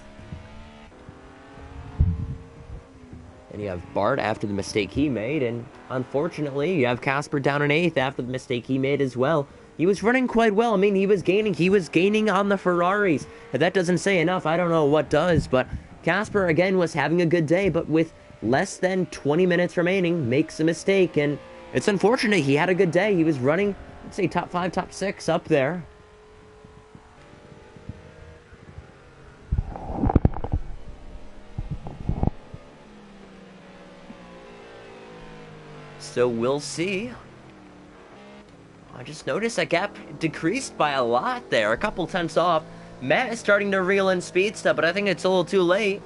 And you have Bart after the mistake he made, and unfortunately, you have Casper down in 8th after the mistake he made as well. He was running quite well. I mean, he was gaining on the Ferraris. If that doesn't say enough, I don't know what does, but Casper, again, was having a good day, but with less than 20 minutes remaining, makes a mistake, and it's unfortunate. He had a good day. He was running, let's say, top 5, top 6 up there. So we'll see. I just noticed that gap decreased by a lot there, a couple tenths off. Matt is starting to reel in speed stuff, but I think it's a little too late.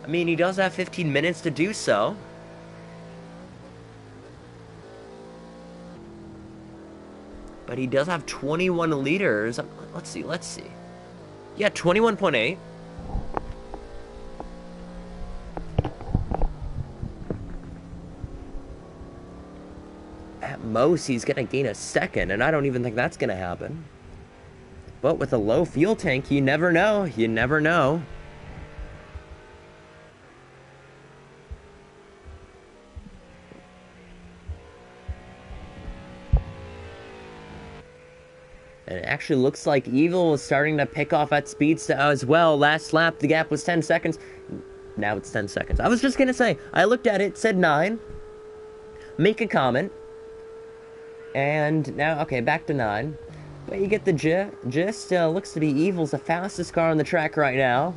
I mean, he does have 15 minutes to do so. But he does have 21 liters. Let's see. Yeah, 21.8. At most, he's going to gain a second, and I don't even think that's going to happen. But with a low fuel tank, you never know. You never know. And it actually looks like Evil was starting to pick off at speed as well. Last lap, the gap was 10 seconds. Now it's 10 seconds. I was just going to say, I looked at it, said 9. Make a comment. And now, okay, back to 9. But you get the gist. Looks to be Evil's the fastest car on the track right now.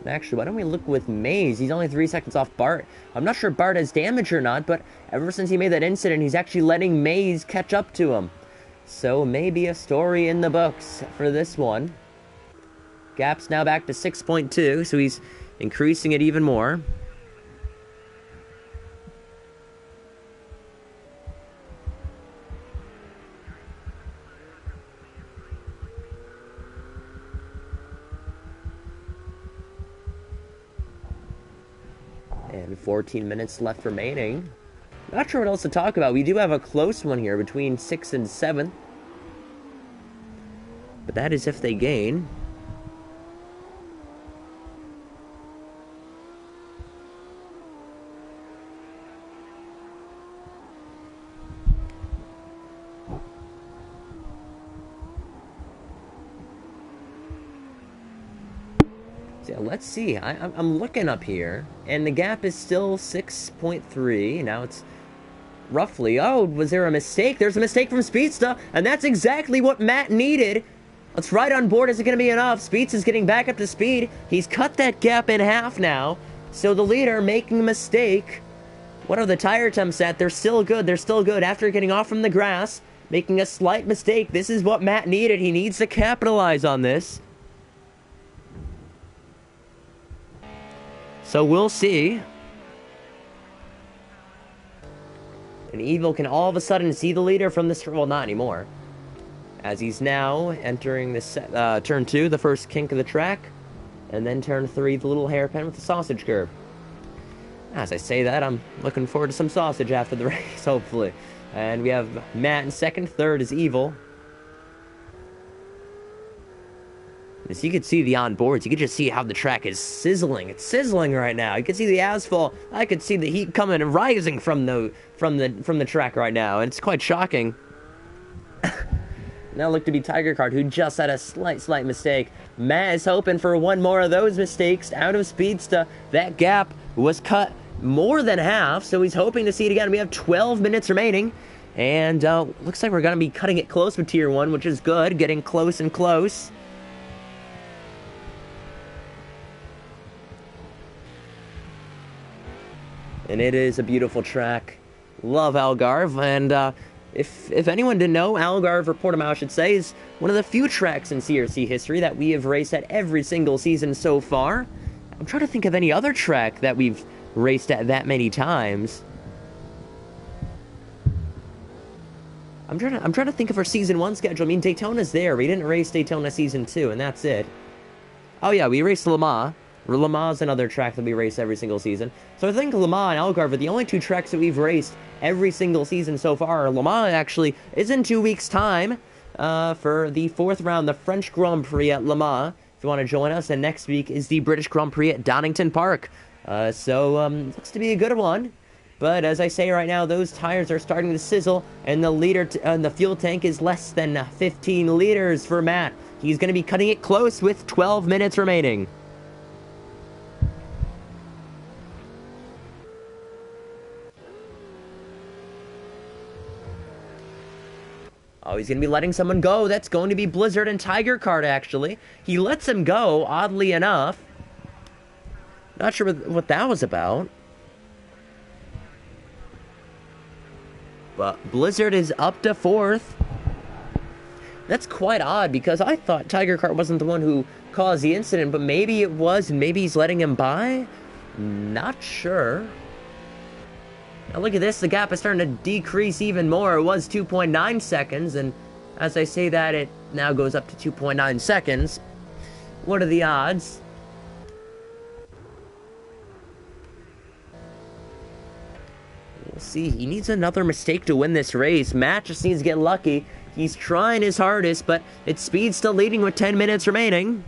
Actually, why don't we look with Maze? He's only 3 seconds off Bart. I'm not sure if Bart has damage or not, but ever since he made that incident, he's actually letting Maze catch up to him. So maybe a story in the books for this one. Gap's now back to 6.2, so he's increasing it even more. And 14 minutes left remaining. Not sure what else to talk about. We do have a close one here between 6th and 7th. But that is if they gain. So let's see. I'm looking up here, and the gap is still 6.3. Now it's roughly. Oh, was there a mistake? There's a mistake from Speedsta, and that's exactly what Matt needed. Let's ride on board. Is it going to be enough? Speeds is getting back up to speed. He's cut that gap in half now. So the leader making a mistake. What are the tire temps at? They're still good. They're still good after getting off from the grass, making a slight mistake. This is what Matt needed. He needs to capitalize on this. So we'll see. And Evil can all of a sudden see the leader from this... Well, not anymore. As he's now entering this turn 2, the first kink of the track. And then turn 3, the little hairpin with the sausage curve. As I say that, I'm looking forward to some sausage after the race, hopefully. And we have Matt in second. Third is Evil. As you can see the onboards, you can just see how the track is sizzling. It's sizzling right now. You can see the asphalt. I can see the heat coming and rising from the track right now, and it's quite shocking. Now look to be Tiger Card, who just had a slight mistake. Matt is hoping for one more of those mistakes out of Speedsta. That gap was cut more than half, so he's hoping to see it again. We have 12 minutes remaining, and looks like we're going to be cutting it close with Tier 1, which is good, getting close and close. And it is a beautiful track. Love Algarve, and if anyone didn't know, Algarve, or Portimao I should say, is one of the few tracks in CRC history that we have raced at every single season so far. I'm trying to think of any other track that we've raced at that many times. I'm trying to think of our Season 1 schedule. I mean, Daytona's there. We didn't race Daytona Season 2, and that's it. Oh yeah, we raced Le Mans. Le Mans is another track that we race every single season. So I think Le Mans and Algarve are the only two tracks that we've raced every single season so far. Le Mans actually is in 2 weeks' time for the 4th round, the French Grand Prix at Le Mans. If you want to join us, and next week is the British Grand Prix at Donington Park. Looks to be a good one. But as I say right now, those tires are starting to sizzle, and the fuel tank is less than 15 liters for Matt. He's going to be cutting it close with 12 minutes remaining. Oh, he's going to be letting someone go. That's going to be Blizzard and Tiger Card, actually. He lets him go, oddly enough. Not sure what that was about. But Blizzard is up to 4th. That's quite odd, because I thought Tiger Cart wasn't the one who caused the incident, but maybe it was, and maybe he's letting him by? Not sure. Now look at this, the gap is starting to decrease even more. It was 2.9 seconds, and as I say that, it now goes up to 2.9 seconds. What are the odds? We'll see. He needs another mistake to win this race. Matt just needs to get lucky. He's trying his hardest, but it's Speed still leading with 10 minutes remaining.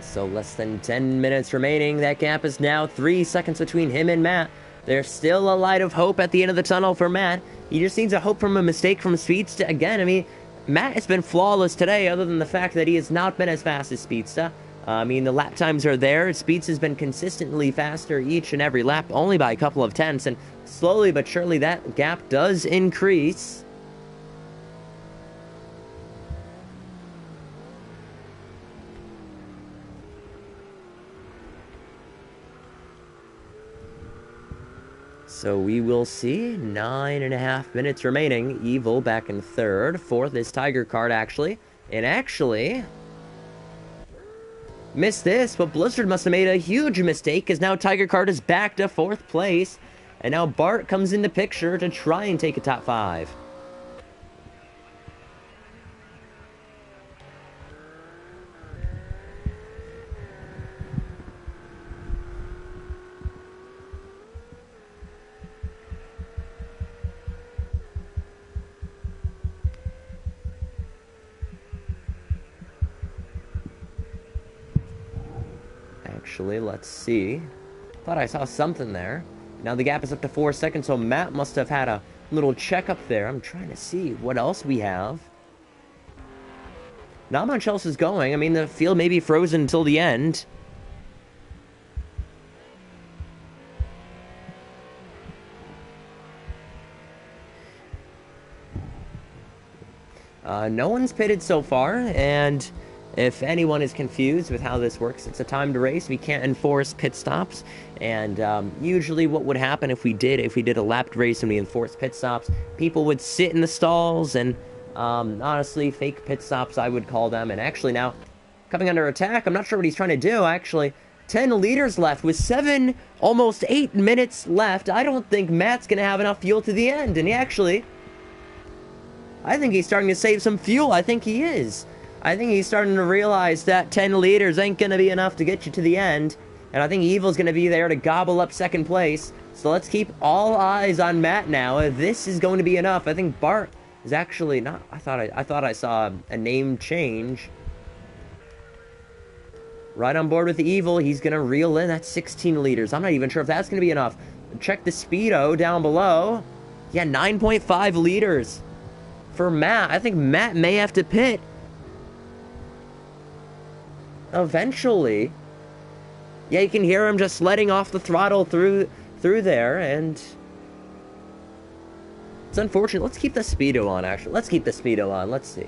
So less than 10 minutes remaining. That gap is now 3 seconds between him and Matt. There's still a light of hope at the end of the tunnel for Matt. He just needs a hope from a mistake from Speedsta. Again, I mean, Matt has been flawless today, other than the fact that he has not been as fast as Speedsta. I mean, the lap times are there. Speedsta has been consistently faster each and every lap, only by a couple of tenths. And slowly but surely, that gap does increase. So we will see. 9.5 minutes remaining. Evil back in 3rd. 4th is Tiger Card, actually. And actually missed this, but Blizzard must have made a huge mistake, because now Tiger Card is back to 4th place. And now Bart comes in the picture to try and take a top 5. Actually, let's see. Thought I saw something there. Now the gap is up to 4 seconds, so Matt must have had a little checkup there. I'm trying to see what else we have. Not much else is going. I mean, the field may be frozen until the end. No one's pitted so far, and if anyone is confused with how this works, it's a timed race. We can't enforce pit stops, and usually what would happen if we did a lapped race and we enforced pit stops, people would sit in the stalls, and honestly, fake pit stops, I would call them. And actually now, coming under attack, I'm not sure what he's trying to do, actually. 10 liters left with almost 8 minutes left. I don't think Matt's going to have enough fuel to the end, and I think he's starting to save some fuel. I think he is. I think he's starting to realize that 10 liters ain't going to be enough to get you to the end. And I think Evil's going to be there to gobble up 2nd place. So let's keep all eyes on Matt now. This is going to be enough. I think Bart is actually not... I thought I saw a name change. Right on board with the Evil. He's going to reel in that 16 liters. I'm not even sure if that's going to be enough. Check the speedo down below. Yeah, 9.5 liters for Matt. I think Matt may have to pit eventually. Yeah, you can hear him just letting off the throttle through there, and it's unfortunate. Let's keep the speedo on, actually. Let's keep the speedo on. Let's see.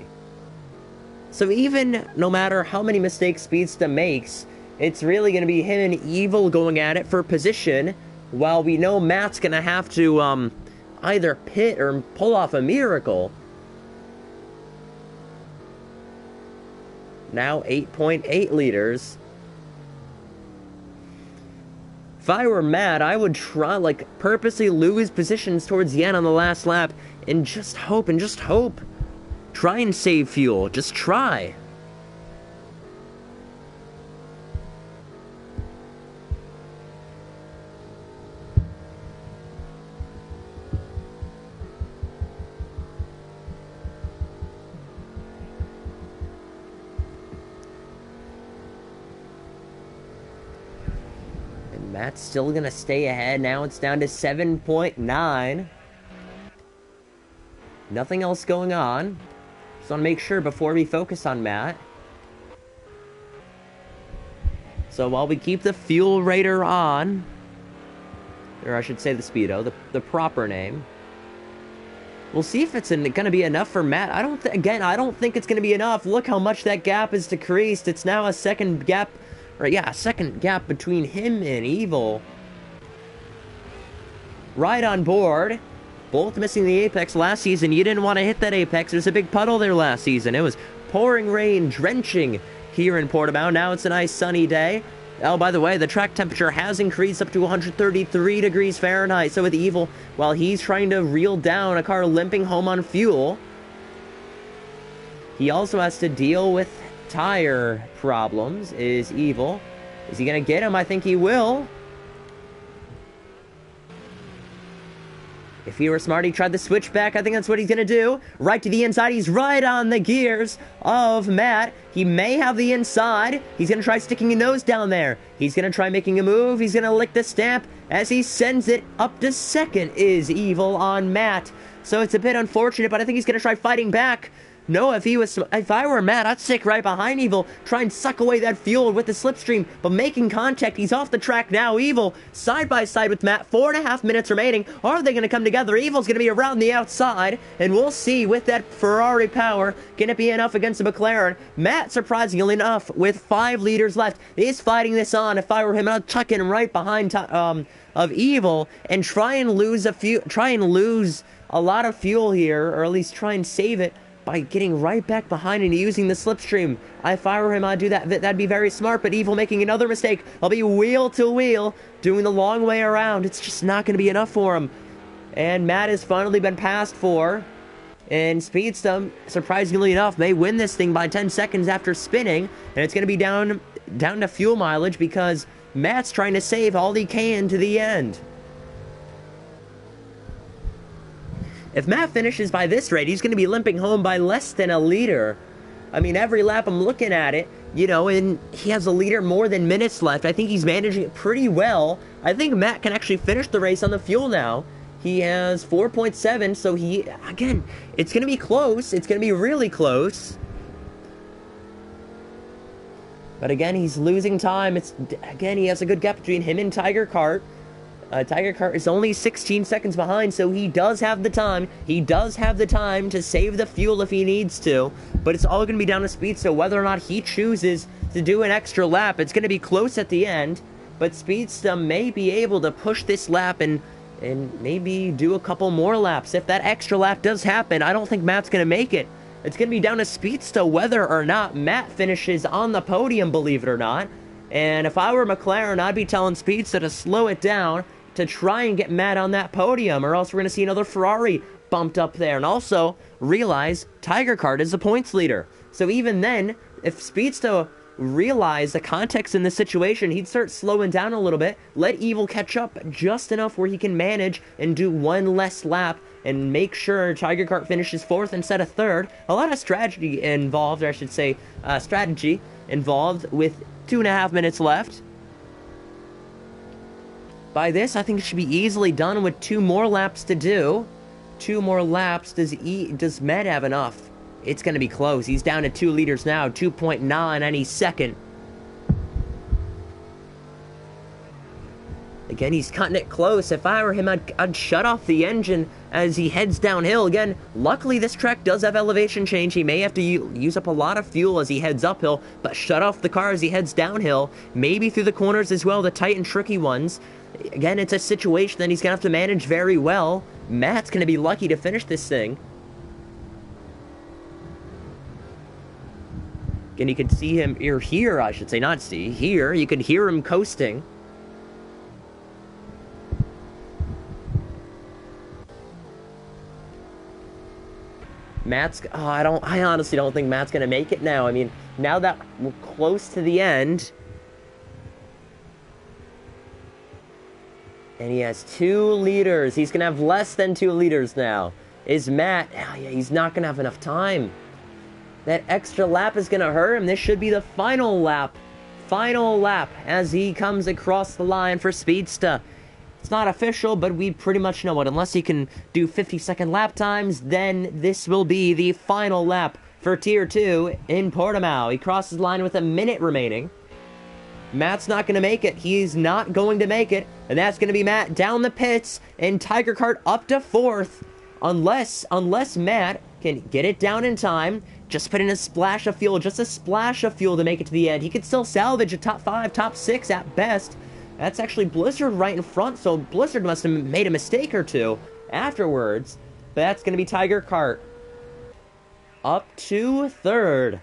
So even no matter how many mistakes Speedsta makes, it's really going to be him and Evil going at it for position, while we know Matt's going to have to either pit or pull off a miracle. Now 8.8 liters. If I were Matt, I would try, purposely lose positions towards the end on the last lap and just hope Try and save fuel. Just try. Matt's still going to stay ahead. Now it's down to 7.9. Nothing else going on. Just want to make sure before we focus on Matt. So while we keep the fuel radar on, or I should say the speedo, the proper name, we'll see if it's going to be enough for Matt. I don't think it's going to be enough. Look how much that gap is decreased. It's now a second gap. Right, yeah, a second gap between him and Evil. Right on board. Both missing the apex last season. You didn't want to hit that apex. There's a big puddle there last season. It was pouring rain, drenching here in Portimao. Now it's a nice sunny day. Oh, by the way, the track temperature has increased up to 133 degrees Fahrenheit. So with Evil, while he's trying to reel down a car limping home on fuel, he also has to deal with tire problems. Is Evil. Is he gonna get him? I think he will. If he were smart, he tried the switchback. I think that's what he's gonna do. Right to the inside. He's right on the gears of Matt. He may have the inside. He's gonna try sticking a nose down there. He's gonna try making a move. He's gonna lick the stamp as he sends it up to second. Is Evil on Matt. So it's a bit unfortunate, but I think he's gonna try fighting back. No, if I were Matt, I'd stick right behind Evil, try and suck away that fuel with the slipstream, but making contact. He's off the track now. Evil, side by side with Matt, 4.5 minutes remaining. Are they going to come together? Evil's going to be around the outside, and we'll see with that Ferrari power, can it be enough against the McLaren? Matt, surprisingly enough, with 5 liters left, is fighting this on. If I were him, I'd tuck in right behind of Evil and try and lose a lot of fuel here, or at least try and save it by getting right back behind and using the slipstream. If I were him, I'd do that. That'd be very smart, but Evil making another mistake. I'll be wheel to wheel, doing the long way around. It's just not going to be enough for him. And Matt has finally been passed for. And Speedstum, surprisingly enough, may win this thing by 10 seconds after spinning. And it's going to be down to fuel mileage because Matt's trying to save all he can to the end. If Matt finishes by this rate, he's going to be limping home by less than a liter. I mean, every lap I'm looking at it, you know, and he has a liter more than minutes left. I think he's managing it pretty well. I think Matt can actually finish the race on the fuel now. He has 4.7, so again, it's going to be close. It's going to be really close. But again, he's losing time. Again, he has a good gap between him and Tiger Kart. Tiger Kart is only 16 seconds behind, so he does have the time. He does have the time to save the fuel if he needs to. But it's all going to be down to speed, so whether or not he chooses to do an extra lap, it's going to be close at the end. But Speedstum may be able to push this lap and maybe do a couple more laps. If that extra lap does happen, I don't think Matt's going to make it. It's going to be down to Speedster whether or not Matt finishes on the podium, believe it or not. And if I were McLaren, I'd be telling Speedster to slow it down to try and get Matt on that podium, or else we're going to see another Ferrari bumped up there. And also, realize Tiger Kart is the points leader. So even then, if Speedster realized the context in this situation, he'd start slowing down a little bit, let Evil catch up just enough where he can manage and do one less lap and make sure Tiger Kart finishes 4th instead of 3rd. A lot of strategy involved, or I should say, strategy involved with 2.5 minutes left. By this, I think it should be easily done with 2 more laps to do. 2 more laps. Does Matt have enough? It's going to be close. He's down to 2 liters now. 2.9, and he's second. Again, he's cutting it close. If I were him, I'd shut off the engine as he heads downhill. Again, luckily this track does have elevation change. He may have to use up a lot of fuel as he heads uphill, but shut off the car as he heads downhill. Maybe through the corners as well, the tight and tricky ones. Again, it's a situation that he's going to have to manage very well. Matt's going to be lucky to finish this thing. Again, you can see him, or hear, I should say, not see, hear. You can hear him coasting. I honestly don't think Matt's gonna make it now. I mean, now that we're close to the end, and he has 2 liters. He's gonna have less than 2 liters now. Is Matt? Oh yeah, he's not gonna have enough time. That extra lap is gonna hurt him. This should be the final lap. Final lap as he comes across the line for Speedsta. It's not official, but we pretty much know it. Unless he can do 50-second lap times, then this will be the final lap for Tier 2 in Portimao. He crosses the line with a minute remaining. Matt's not going to make it. He's not going to make it. And that's going to be Matt down the pits and Tiger Kart up to 4th. Unless Matt can get it down in time, just put in a splash of fuel, just a splash of fuel to make it to the end. He could still salvage a top 5, top 6 at best. That's actually Blizzard right in front, so Blizzard must have made a mistake or two afterwards. But that's going to be Tiger Kart up to 3rd.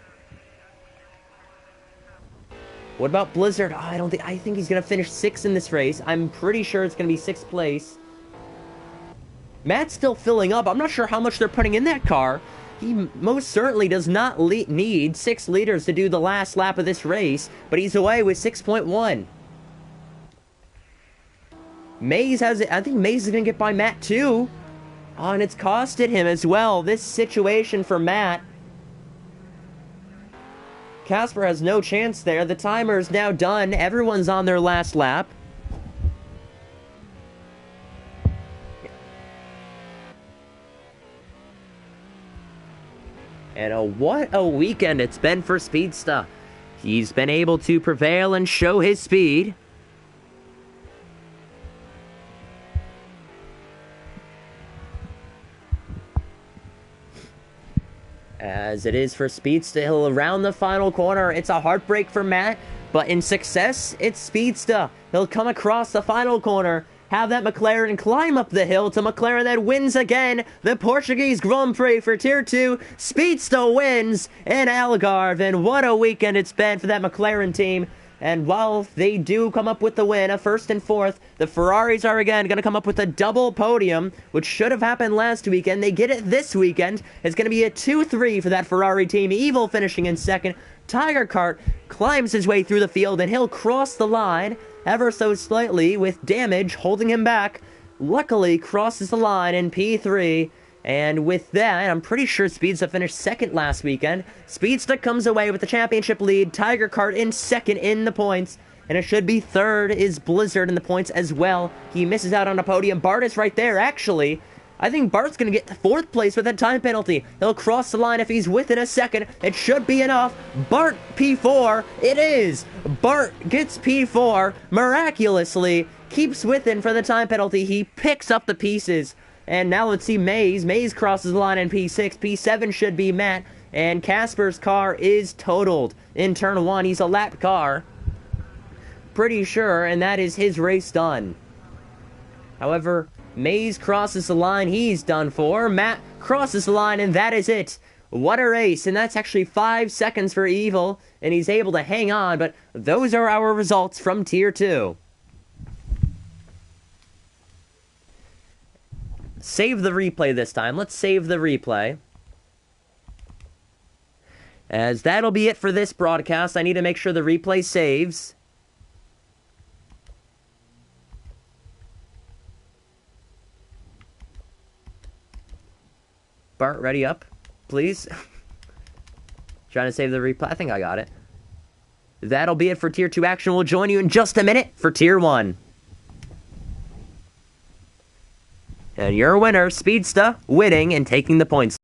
What about Blizzard? I think he's going to finish 6th in this race. I'm pretty sure it's going to be 6th place. Matt's still filling up. I'm not sure how much they're putting in that car. He most certainly does not need 6 liters to do the last lap of this race, but he's away with 6.1. Maze has it. I think Maze is going to get by Matt too. Oh, and it's costed him as well. This situation for Matt. Casper has no chance there. The timer is now done. Everyone's on their last lap. And what a weekend it's been for Speedsta. He's been able to prevail and show his speed. As it is for Speedsta, he'll around the final corner. It's a heartbreak for Matt, but in success, it's Speedsta. He'll come across the final corner, have that McLaren climb up the hill to McLaren that wins again the Portuguese Grand Prix for Tier 2. Speedsta wins in Algarve, and what a weekend it's been for that McLaren team. And while they do come up with the win, a 1st and 4th, the Ferraris are again going to come up with a double podium, which should have happened last weekend. They get it this weekend. It's going to be a 2-3 for that Ferrari team. Evil finishing in 2nd. Tiger Kart climbs his way through the field, and he'll cross the line ever so slightly with damage holding him back. Luckily, crosses the line in P3. And with that, I'm pretty sure Speedsta finished 2nd last weekend. Speedsta comes away with the championship lead. Tiger Kart in 2nd in the points. And it should be 3rd is Blizzard in the points as well. He misses out on a podium. Bart is right there, actually. I think Bart's going to get 4th place with that time penalty. He'll cross the line if he's within a second. It should be enough. Bart P4. It is. Bart gets P4. Miraculously keeps within for the time penalty. He picks up the pieces. And now let's see Maze. Maze crosses the line in P6. P7 should be Matt. And Casper's car is totaled in turn 1. He's a lap car. Pretty sure, and that is his race done. However, Maze crosses the line. He's done for. Matt crosses the line, and that is it. What a race. And that's actually 5 seconds for Evil. And he's able to hang on. But those are our results from Tier 2. Save the replay this time. Let's save the replay. As that'll be it for this broadcast. I need to make sure the replay saves. Bart, ready up, please. Trying to save the replay. I think I got it. That'll be it for Tier 2 action. We'll join you in just a minute for Tier 1. And your winner, Speedsta, winning and taking the points.